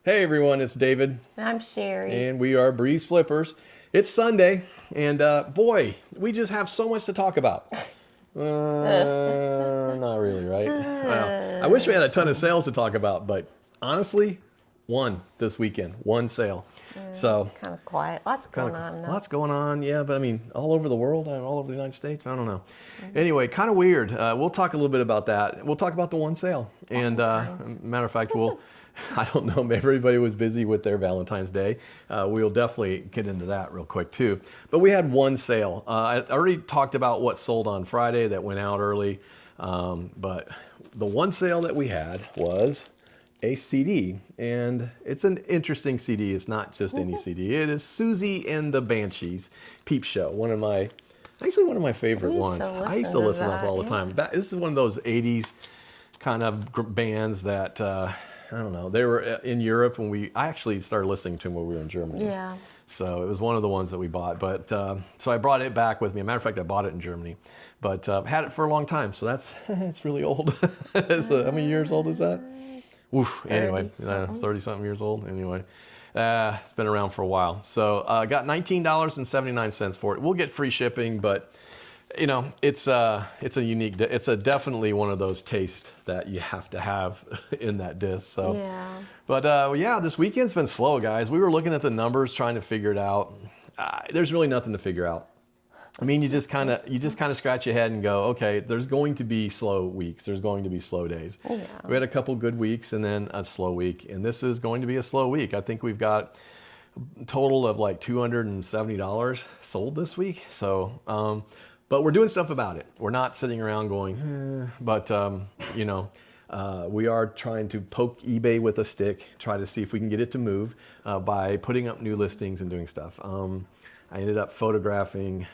Hey everyone, it's David. And I'm Sheri. And we are BreezeFlippers. It's Sunday, and boy, we just have so much to talk about. Not really, right? Well, I wish we had a ton of sales to talk about, but honestly, one this weekend, one sale. So It's kind of quiet. Lots going on now. Lots going on, yeah, but I mean, all over the world, all over the United States, I don't know. Anyway, kind of weird. We'll talk a little bit about that. We'll talk about the one sale. And matter of fact, I don't know, maybe everybody was busy with their Valentine's Day. We'll definitely get into that real quick too. But we had one sale. I already talked about what sold on Friday that went out early. But the one sale that we had was a CD, and it's an interesting CD. It's not just any CD. It is Susie and the Banshees Peep Show. One of my favorite ones. I used to listen to this all the time. This is one of those 80s kind of bands that, I don't know, they were in Europe when I actually started listening to them when we were in Germany. Yeah. So it was one of the ones that we bought. But so I brought it back with me. As a matter of fact, I bought it in Germany. But had it for a long time. So it's really old. How many years old is that? Oof, anyway, 30-something years old. Anyway, it's been around for a while. So got $19.79 for it. We'll get free shipping, but you know, it's definitely one of those tastes that you have to have in that disc. So, yeah. But yeah, this weekend's been slow, guys. We were looking at the numbers, trying to figure it out. There's really nothing to figure out. I mean, you just kind of scratch your head and go, okay, there's going to be slow weeks. There's going to be slow days. Yeah. We had a couple good weeks and then a slow week, and this is going to be a slow week. I think we've got a total of like $270 sold this week. So, but we're doing stuff about it. We're not sitting around going, but you know, we are trying to poke eBay with a stick, try to see if we can get it to move by putting up new listings and doing stuff. I ended up photographing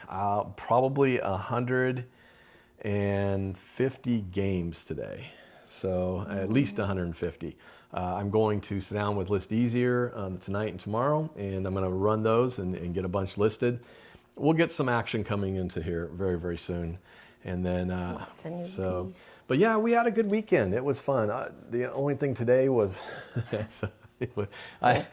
probably 150 games today. So at least 150. I'm going to sit down with List Easier tonight and tomorrow, and I'm going to run those and get a bunch listed. We'll get some action coming into here very, very soon. And then, but yeah, we had a good weekend. It was fun. The only thing today was, so I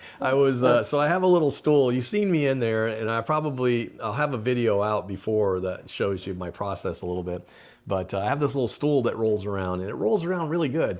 have a little stool. You've seen me in there, and I'll have a video out before that shows you my process a little bit. But I have this little stool that rolls around, and it rolls around really good.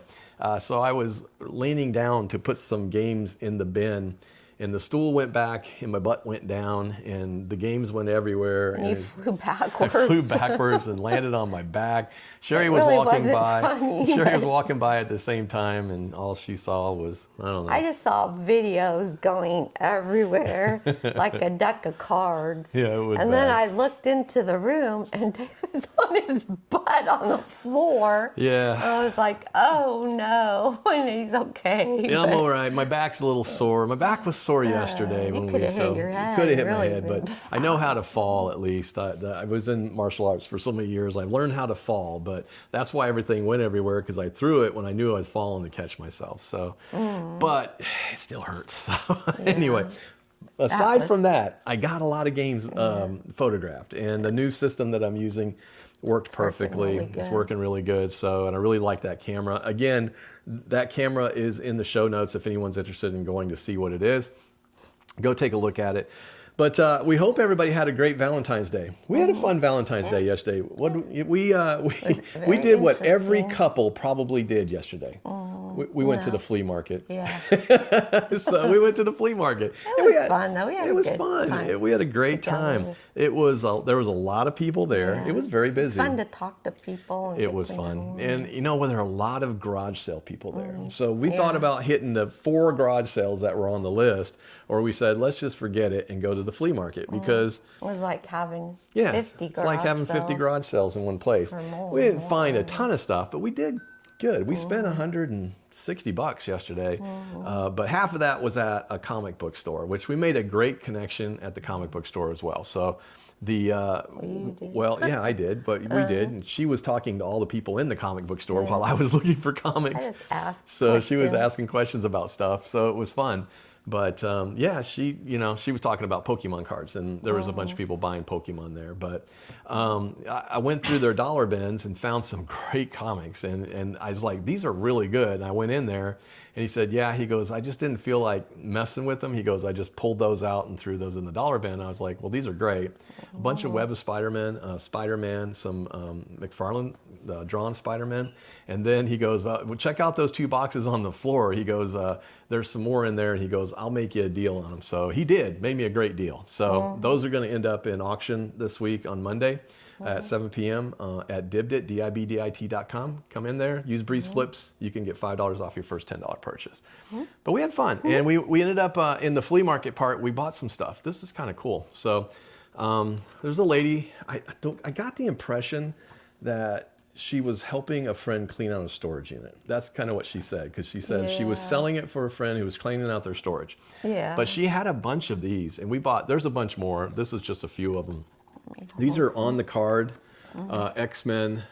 So I was leaning down to put some games in the bin, and the stool went back, and my butt went down, and the games went everywhere. And you flew backwards. I flew backwards and landed on my back. Sheri was walking by. Sheri was walking by at the same time, and all she saw was, I don't know. I just saw videos going everywhere, like a deck of cards. Yeah, it was And then I looked into the room, and David's on his butt on the floor. Yeah. I was like, oh no, and he's okay. Yeah, I'm all right. My back's a little sore. My back was sore yesterday. You could have hit your head. Could have hit really my head, but I know how to fall at least. I was in martial arts for so many years. I've learned how to fall, but that's why everything went everywhere, because I threw it when I knew I was falling to catch myself. So, but it still hurts. So anyway, aside from that, I got a lot of games photographed, and the new system that I'm using worked perfectly. It's working really good. So, and I really like that camera. Again, that camera is in the show notes if anyone's interested in going to see what it is. Go take a look at it. But we hope everybody had a great Valentine's Day. We had a fun Valentine's Day yesterday. We did what every couple probably did yesterday. We went to the flea market. Yeah. So we went to the flea market. It was fun though. It was fun. We had a great time. There was a lot of people there. Yeah. It was very busy. It's fun to talk to people. And it was fun. And you know, there are a lot of garage sale people there. So we thought about hitting the 4 garage sales that were on the list, or we said, let's just forget it and go to the flea market, because it was like having 50 garage it's like having 50 garage sales in one place. We didn't find a ton of stuff, but we did good. We spent $160 yesterday, but half of that was at a comic book store, which we made a great connection at the comic book store as well. So well, yeah, I did, but we did. And she was talking to all the people in the comic book store while I was looking for comics. I just asked so questions. She was asking questions about stuff. So it was fun. But yeah, she was talking about Pokemon cards, and there was a bunch of people buying Pokemon there. But I went through their dollar bins and found some great comics, and I was like, these are really good. And I went in there, and he said, yeah, he goes, I just didn't feel like messing with them. He goes, I just pulled those out and threw those in the dollar bin. I was like, well, these are great. A bunch of Web of Spider-Man, some McFarlane drawn Spider-Man. And then he goes, well, check out those 2 boxes on the floor. He goes, there's some more in there. And he goes, I'll make you a deal on them. So he made me a great deal. So those are going to end up in auction this week on Monday at 7 p.m. At Dibdit, DIBDIT.com. Come in there, use BreezeFlips. You can get $5 off your first $10 purchase. But we had fun. And we ended up in the flea market part, we bought some stuff. This is kind of cool. So there's a lady, I got the impression that she was helping a friend clean out a storage unit. That's kind of what she said, because she said she was selling it for a friend who was cleaning out their storage. Yeah. But she had a bunch of these, and there's a bunch more. This is just a few of them. These are on the card, X-Men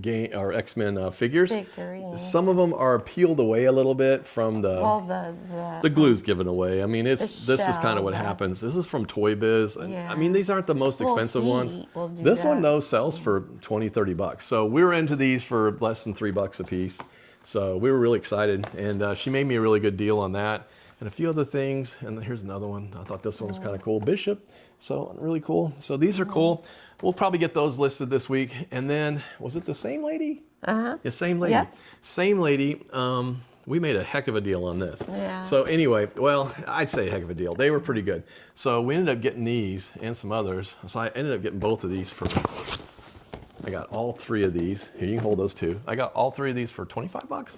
X-Men figures. Figurines. Some of them are peeled away a little bit from the glue's given away. I mean, this is kind of what happens. This is from Toy Biz. Yeah. I mean, these aren't the most expensive ones. This one though sells for $20-$30. So we were into these for less than $3 a piece. So we were really excited, and she made me a really good deal on that, and a few other things. And here's another one. I thought this one was kind of cool. Bishop. So really cool. So these are cool. We'll probably get those listed this week. And then, was it the same lady? Uh-huh. The same lady. Yep. Same lady. We made a heck of a deal on this. Yeah. So anyway, well, I'd say a heck of a deal. They were pretty good. So we ended up getting these and some others. So I ended up getting both of these I got all 3 of these. Here, you can hold those 2. I got all 3 of these for $25.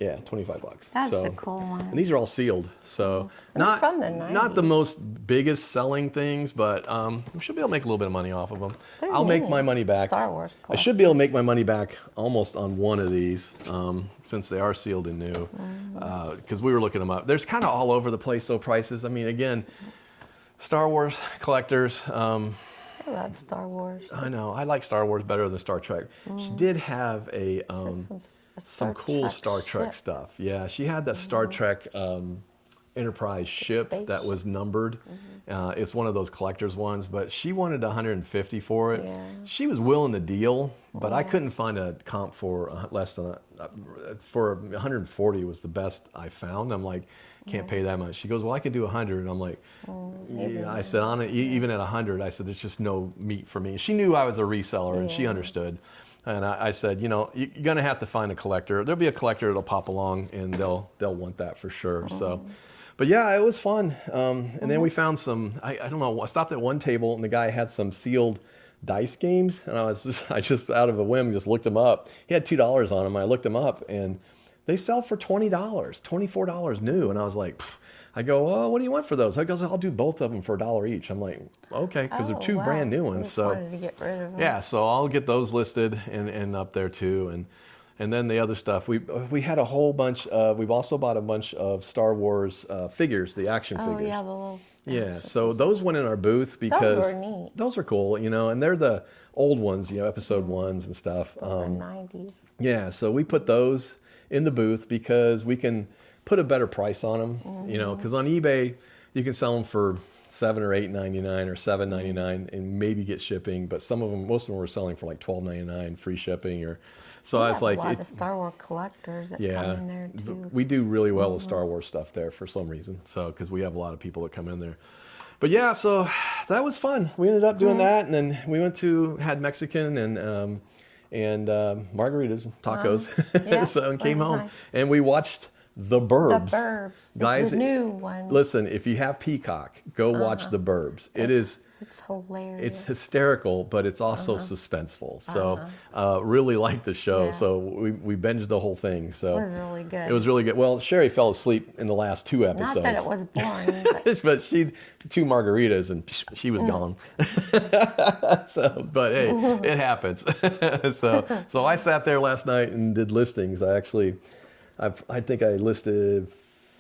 Yeah, $25. That's a cool one. And these are all sealed, so not from the 90s. Not the most biggest selling things, but we should be able to make a little bit of money off of them. I'll make my money back. Star Wars collection. I should be able to make my money back almost on one of these, since they are sealed and new, because we were looking them up. There's kind of all over the place, though, prices. I mean, again, Star Wars collectors. I love Star Wars. I know. I like Star Wars better than Star Trek. She did have some cool Star Trek stuff. Yeah, she had that Star Trek Enterprise ship that was numbered. It's one of those collector's ones, but she wanted $150 for it. Yeah. She was willing to deal, but I couldn't find a comp for less than for $140 was the best I found. I'm like, can't pay that much. She goes, well, I can do 100. And I'm like, yeah. I said, on it, even at 100, I said, there's just no meat for me. She knew I was a reseller, and she understood. And I said, you're going to have to find a collector. There'll be a collector that'll pop along, and they'll want that for sure. So, but yeah, it was fun. And then we found some, I don't know, I stopped at one table, and the guy had some sealed dice games, and I just out of a whim just looked them up. He had $2 on them. I looked them up, and they sell for $20, $24 new. And I was like, I go, oh, what do you want for those? I goes, I'll do both of them for $1 each. I'm like, okay, because they're 2 brand new ones. So wanted to get rid of them. Yeah, so I'll get those listed and up there too. And then the other stuff, we had a whole bunch. We've also bought a bunch of Star Wars figures, the action figures. Oh yeah, the little. Yeah, so those went in our booth because those were neat. Those are cool, and they're the old ones, episode 1s and stuff. The 90s. Yeah, so we put those in the booth because we can put a better price on them, because on eBay you can sell them for $7 or $8.99 or $7.99 and maybe get shipping, but most of them were selling for like $12.99 free shipping. So I was like, a lot of Star Wars collectors that come in there too. We do really well with Star Wars stuff there for some reason, so because we have a lot of people that come in there. But yeah, so that was fun. We ended up doing that, and then we had Mexican and margaritas, tacos, so and came home, and we watched The Burbs. The Burbs, guys. The new one. Listen, if you have Peacock, go watch The Burbs. It's hilarious. It's hysterical, but it's also suspenseful. So really liked the show. Yeah. So we binged the whole thing. So it was really good. It was really good. Well, Sheri fell asleep in the last 2 episodes. Not that it was boring. But she 2 margaritas and she was gone. But hey, it happens. So I sat there last night and did listings. I think I listed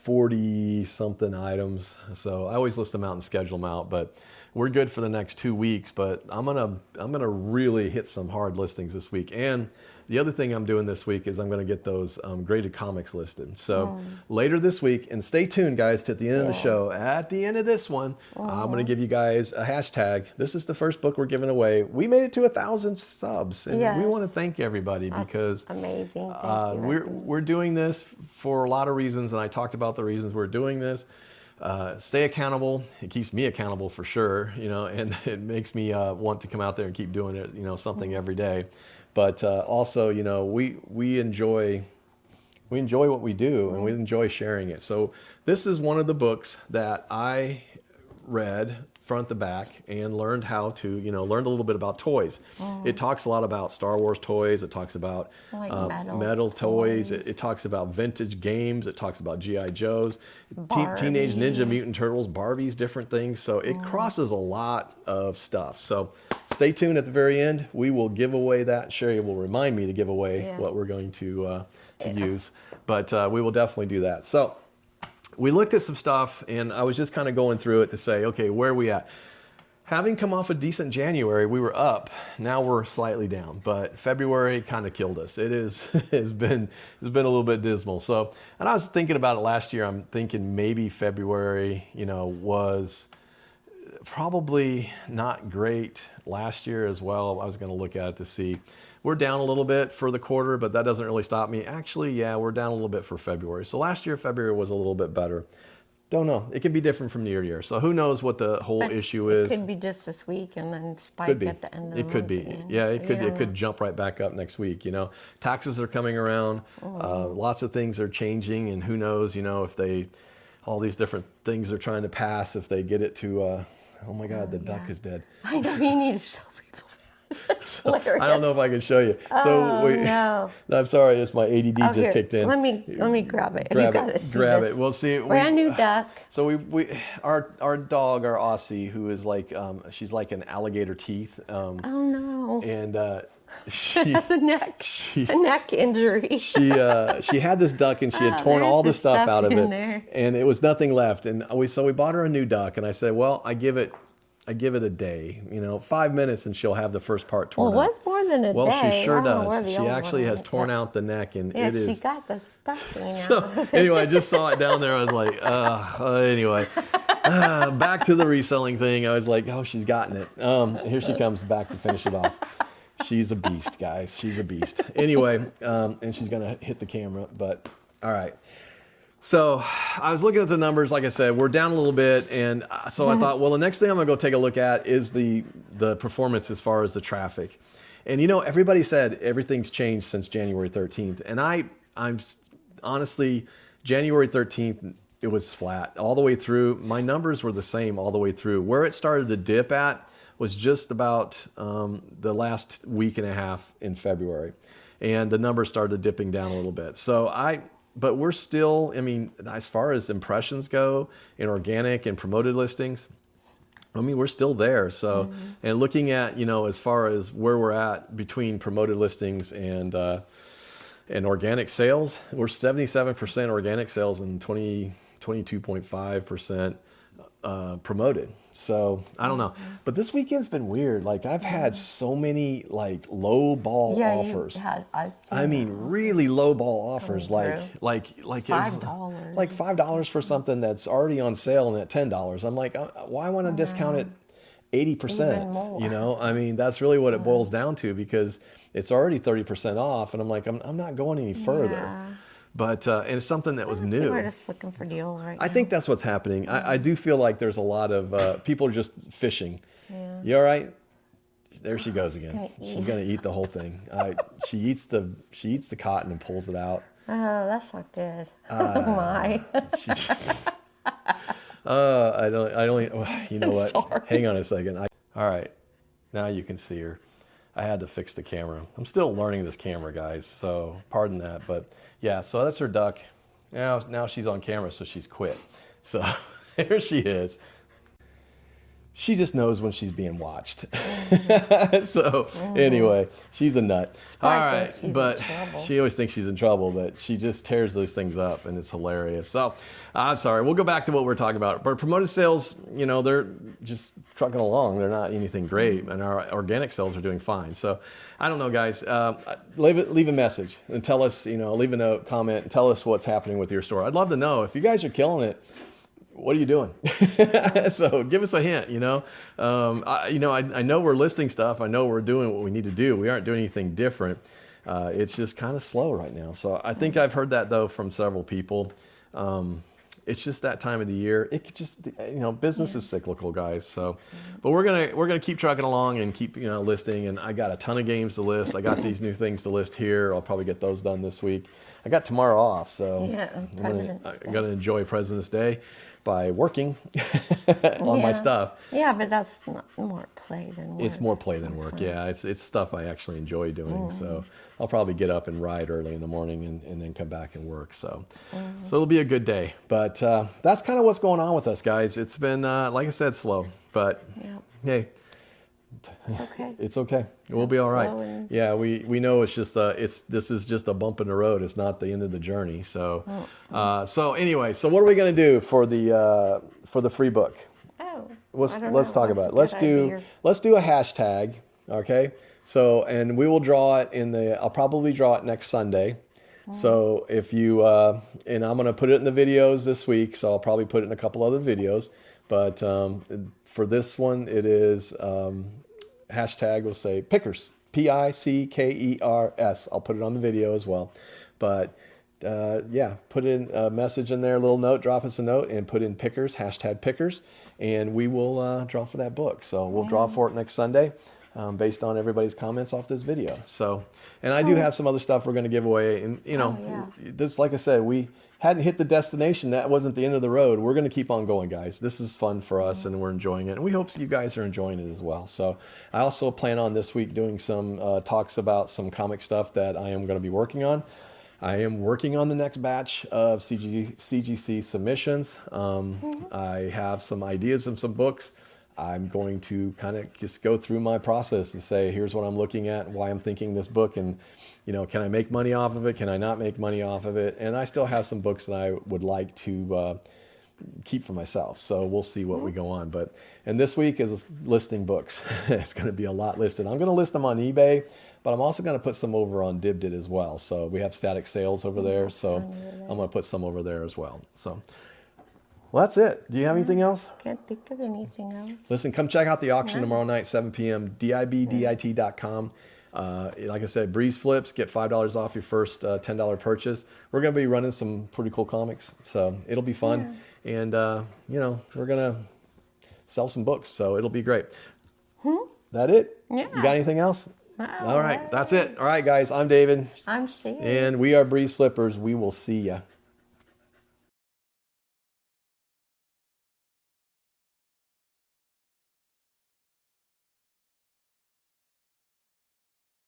40 something items. So I always list them out and schedule them out, but we're good for the next 2 weeks, but I'm gonna really hit some hard listings this week. And the other thing I'm doing this week is I'm gonna get those graded comics listed. So later this week, and stay tuned, guys, to at the end of the show. At the end of this one, I'm gonna give you guys a hashtag. This is the first book we're giving away. We made it to 1,000 subs, and we want to thank everybody because amazing. Thank you. we're doing this for a lot of reasons, and I talked about the reasons we're doing this. Stay accountable. It keeps me accountable for sure, you know, and it makes me want to come out there and keep doing it, you know, something every day. But also, you know, we enjoy what we do, and we enjoy sharing it. So this is one of the books that I read front to back and learned how to, you know, learned a little bit about toys. It talks a lot about Star Wars toys. It talks about Like metal toys. It talks about vintage games. It talks about G.I. Joes, Teenage Ninja Mutant Turtles, Barbies, different things. So it crosses a lot of stuff. So stay tuned at the very end. We will give away that. Sheri will remind me to give away what we're going to use. But we will definitely do that. So we looked at some stuff, and I was just kind of going through it to say, okay, where are we at? Having come off a decent January, we were up. Now we're slightly down, but February kind of killed us. It has been a little bit dismal. So, and I was thinking about it last year. I'm thinking maybe February, you know, was probably not great last year as well. I was going to look at it to see. We're down a little bit for the quarter, but that doesn't really stop me. Actually, yeah, we're down a little bit for February. So last year, February was a little bit better. Don't know. It can be different from year to year. So who knows what the whole issue is. It could be just this week and then spike at the end of the month. It could be. Again. Yeah, So it could jump right back up next week. You know, taxes are coming around. Lots of things are changing, and who knows, you know, if all these different things are trying to pass, if they get it to, oh my God, the duck is dead. I know, you need to show people that. I don't know if I can show you. No. I'm sorry, it's my ADD just kicked in. Let me grab it. Grab it. We'll see. Brand new duck. So our dog, our Aussie, who is like, she's like an alligator teeth. Oh no. And she has a neck injury. She had this duck, and she had torn all the stuff out of it, and it was nothing left. And so we bought her a new duck, and I said, well, I give it a day, you know, 5 minutes, and she'll have the first part torn out. Well, what's more than a day? Well, she sure does. She actually has torn out the neck, and it is. She got the stuffing. So anyway, I just saw it down there. I was like, anyway, back to the reselling thing. I was like, oh, she's gotten it. Here she comes back to finish it off. She's a beast, guys. She's a beast. Anyway, and she's gonna hit the camera, but all right. So I was looking at the numbers. Like I said, we're down a little bit, and so I thought, well, the next thing I'm gonna go take a look at is the performance as far as the traffic. And you know, everybody said everything's changed since January 13th, and I'm honestly, January 13th, it was flat all the way through. My numbers were the same all the way through. Where it started to dip at was just about the last week and a half in February, and the numbers started dipping down a little bit. But we're still, I mean, as far as impressions go in organic and promoted listings, I mean, we're still there. So, and looking at, you know, as far as where we're at between promoted listings and organic sales, we're 77% organic sales and 22.5% promoted. So I don't know, but this weekend's been weird. Like I've had so many like low ball offers. I mean, really low ball offers, like $5. Like $5 for something that's already on sale and at $10. I'm like, why want to discount it 80%? You know, I mean, that's really what it boils down to, because it's already 30% off, and I'm like, I'm not going any further. Yeah. But and it's something that was new. We're just looking for deals right now. I think that's what's happening. I do feel like there's a lot of people are just fishing. Yeah. You all right? There she goes again. She's gonna eat the whole thing. She eats the cotton and pulls it out. Oh, that's not good. Oh my. She just, I don't. You know what? Sorry. Hang on a second. All right, now you can see her. I had to fix the camera. I'm still learning this camera, guys, so pardon that. But yeah, so that's her duck. Now she's on camera, so she's quit. So here she is. she just knows when she's being watched. So anyway, she's a nut. All right, but she always thinks she's in trouble, but she just tears those things up, and it's hilarious. So I'm sorry, we'll go back to what we're talking about. But promoted sales, you know, they're just trucking along. They're not anything great, and our organic sales are doing fine. So I don't know, guys. Leave a message and tell us, you know, leave a note, comment, and tell us what's happening with your store. I'd love to know if you guys are killing it. What are you doing? So give us a hint, you know. I know we're listing stuff. I know we're doing what we need to do. We aren't doing anything different. It's just kind of slow right now. So I think I've heard that, though, from several people. It's just that time of the year. It could just, you know, business is cyclical, guys. So, but we're gonna keep trucking along and keep, you know, listing. And I got a ton of games to list. I got these new things to list here. I'll probably get those done this week. I got tomorrow off, so I'm gonna enjoy President's Day by working on my stuff. Yeah, but that's not more play than work. It's more play than work. Yeah, it's stuff I actually enjoy doing. So I'll probably get up and ride early in the morning and then come back and work. So it'll be a good day. But that's kind of what's going on with us, guys. It's been, like I said, slow. But hey, it's okay. It's okay. We'll be all right. Yeah, we know it's just this is just a bump in the road. It's not the end of the journey. So anyway, so what are we going to do for the free book? Let's talk about it. Let's do a hashtag, okay? So, and we will draw it I'll probably draw it next Sunday. So if you and I'm going to put it in the videos this week, so I'll probably put it in a couple other videos, but for this one it is hashtag, we'll say Pickers, Pickers. I'll put it on the video as well. But put in a message in there, a little note, drop us a note, and put in Pickers, hashtag Pickers, and we will draw for that book. So we'll draw for it next Sunday based on everybody's comments off this video. So, and I do have some other stuff we're going to give away. And, you know, this, like I said, we hadn't hit the destination. That wasn't the end of the road. We're going to keep on going, guys. This is fun for us, and we're enjoying it. And we hope you guys are enjoying it as well. So I also plan on this week doing some talks about some comic stuff that I am going to be working on. I am working on the next batch of CGC submissions. I have some ideas of some books. I'm going to kind of just go through my process and say, here's what I'm looking at, why I'm thinking this book, and, you know, can I make money off of it? Can I not make money off of it? And I still have some books that I would like to keep for myself. So we'll see what we go on. And this week is listing books. It's going to be a lot listed. I'm going to list them on eBay, but I'm also going to put some over on Dibdit as well. So we have static sales over there. So I'm going to put some over there as well. So. Well, that's it. Do you have anything else? Can't think of anything else. Listen, come check out the auction tomorrow night, 7 p.m., dibdit.com. Like I said, Breeze Flips, get $5 off your first $10 purchase. We're going to be running some pretty cool comics, so it'll be fun. Yeah. And, you know, we're going to sell some books, so it'll be great. That it? Yeah. You got anything else? All right, that's it. All right, guys, I'm David. I'm Sheri. And we are Breeze Flippers. We will see ya.